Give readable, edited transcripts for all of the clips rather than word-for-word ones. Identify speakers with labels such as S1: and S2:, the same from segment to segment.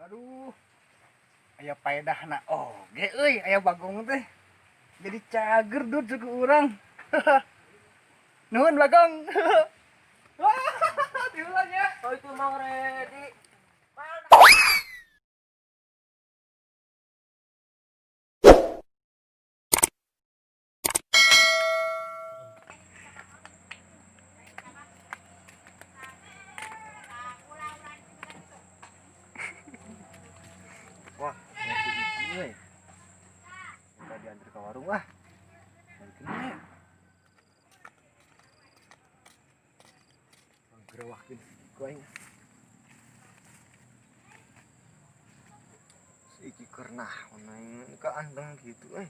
S1: Aduh, aya paedahna oge euy aya Bagong teh. Jadi cager dud suku urang. Nuhun Bagong. Wah, diulang ya.
S2: Oh itu mau ready.
S1: Wah, nasi iki euy. Kita diantar ke warung ah. Mungkin ya. Gerewakin ku aing. Iki kernah naing ka andeng gitu euy.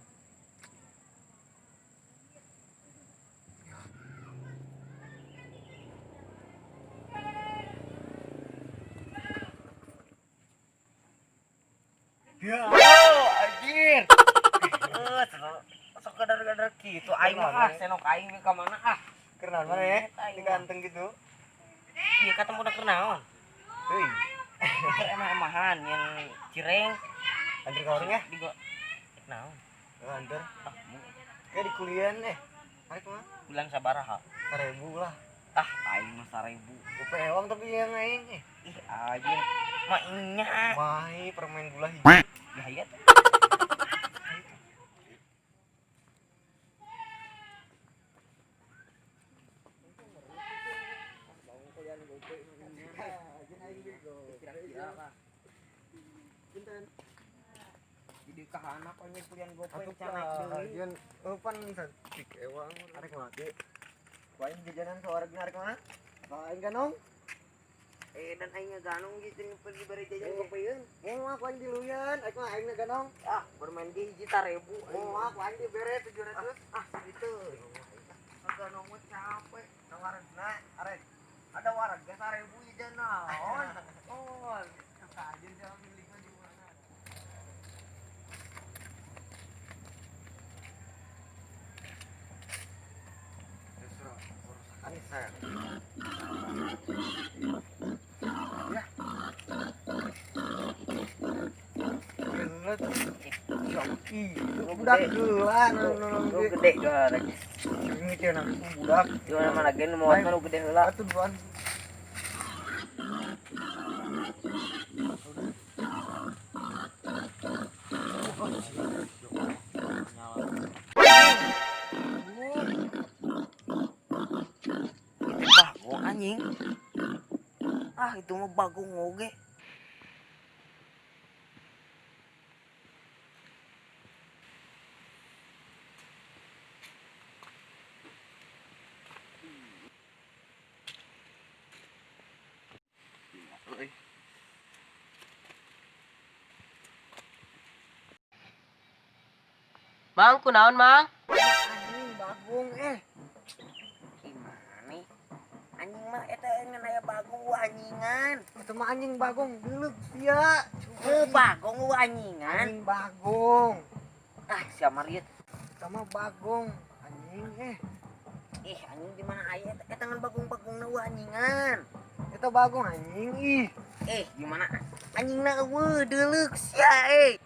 S1: Ya, anjir.
S2: Sok kadar-kadar gitu. Aing mah senok aing ka mana ah.
S1: Kenaon mana ya? Di ganteng gitu.
S2: Ieu ketemu da kenaon.
S1: Heuy,
S2: Emah-emahan yang cireng
S1: antar ka warung ya?
S2: di gua. Naon?
S1: Antar.
S2: Ah,
S1: Kayak di kuliah Arek mah
S2: bulan sabaraha?
S1: 1000 lah.
S2: Ah, aing mah 1000.
S1: Gope ewang tapi yang aing
S2: Ih, anjing. Mah inya.
S1: Mai permen gula hijau.
S2: Gayat. Jadi kahana kok nya kulian gope
S1: Atuh
S2: canak deui.
S1: yen pan satik ewang arek mah ge. Wain jajanan sawareg arek mah. Aing ganong.
S2: Dan aing ngaganong gitu pergi bari jajan gopeun.
S1: Mau aku aing diluyan, arek mah aing ganong.
S2: Ah, bermain di hiji 1000.
S1: Mau aku aing dibere 700.
S2: Ah, gitu.
S1: Ganong mah capek. Nawarna arek. Ada warga 1000 jajan naon. Oh, kajian jalan milikna di mana. Anissa. Ya. Gelet. Joki. Budak geula nu
S2: Gede juga.
S1: Ini teh nang budak.
S2: Di mana gen mau nu gede heula.
S1: Atuh duan.
S2: Itu bagong anjing. Ah, itu mah bagong oge.
S3: Mang, kunaon, Mang?
S2: Anjing bagong Gimana nih? Anjing mah eta ngan aya bagong anjingan.
S1: Itu mah anjing bagong geuleuh sia.
S2: Bagong anjingan.
S1: Anjing bagong.
S2: Ah, sia Mariet.
S1: Sama bagong anjing
S2: Anjing di mana aya eta ngan bagong-bagong anjingan.
S1: Itu bagong anjing
S2: Gimana? Anjingna eueuh deuleuh sia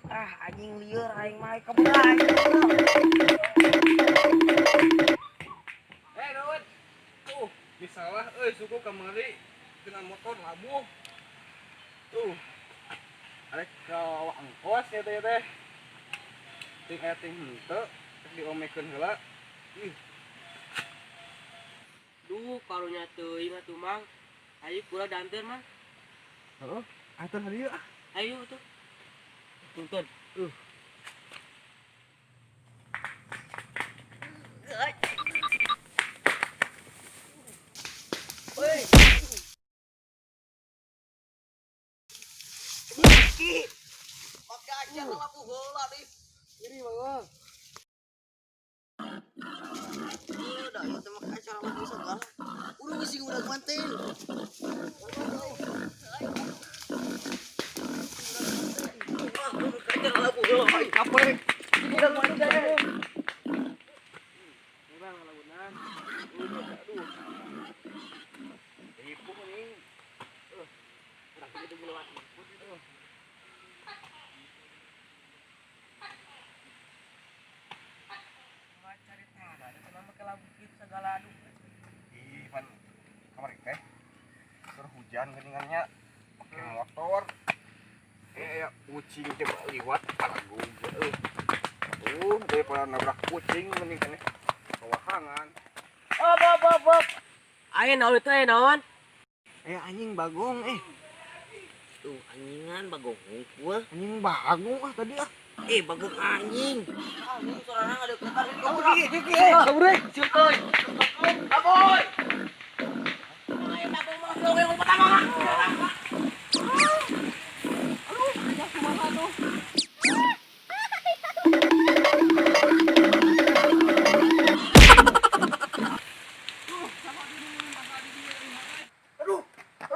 S2: Ah, anjing lieur aing mah kebelah.
S4: Dawet. Bisalah suku kamari kena motor labuh. Arek ka angkos ya teh. Ting henteu diomekeun heula.
S3: Duh, karunya teuing atuh, Mang. Ayo kula danteun, Mang.
S1: Heeh, atuh hadieu
S3: Ayo tuh. Tuntun.
S1: Iri bagong.
S2: Udah, ya teh mah acara mah segala. Urang sing udah manten.
S1: Apa rek?
S3: Urang ngalabunan.
S1: Aduh.
S3: Ibu nih. Urang kitu lewat. segala aduh.
S4: Ivan kamar teh. Terus hujan geuningannya pakai motor. Ya kucing coba liwat alagu. Daripada nabrak kucing mending kan kawahangan.
S3: Op. Ayo naon itu naon?
S1: Anjing bagong
S2: Tuh anjingan bagong gua.
S1: anjing bagong tadi
S2: Bagong anjing.
S1: anjing soalnya ada ketar kamu
S3: Sabre, sieu teuy. Aboy.
S2: Ayo bagong masuk yang pertama.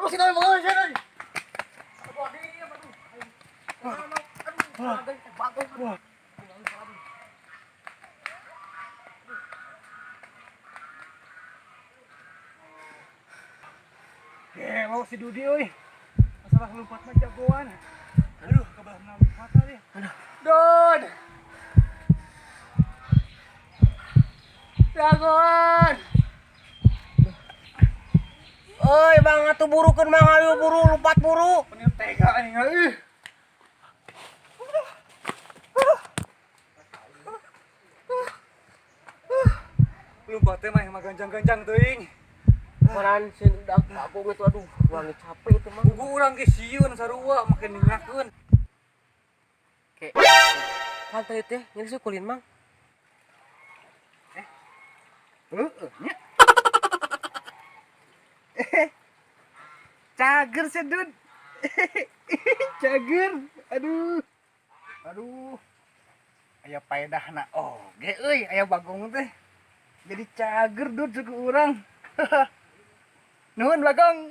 S1: aduh sini bagong sini
S4: Mau si Dudi euy. Masalah lompat mah jagoan. Aduh, kebelah lompat tadi.
S3: Don. Jagoan.
S2: Oi, Bang atuh burukeun Mang ayo buru lompat buru.
S4: Bener tega anjing euy. Lompat teh mah ganjang-ganjang teuing.
S3: Maran sieun udah bagong itu aduh, urang capek itu mah.
S4: Buku urang ge sieun sarua makin ningakeun.
S3: Oke. Kan tadi teh nyeri kulin Mang.
S4: Nya.
S1: cager sedut cager aduh aya paedahna oge euy aya bagong teh jadi cager dud suku urang nuhun bagong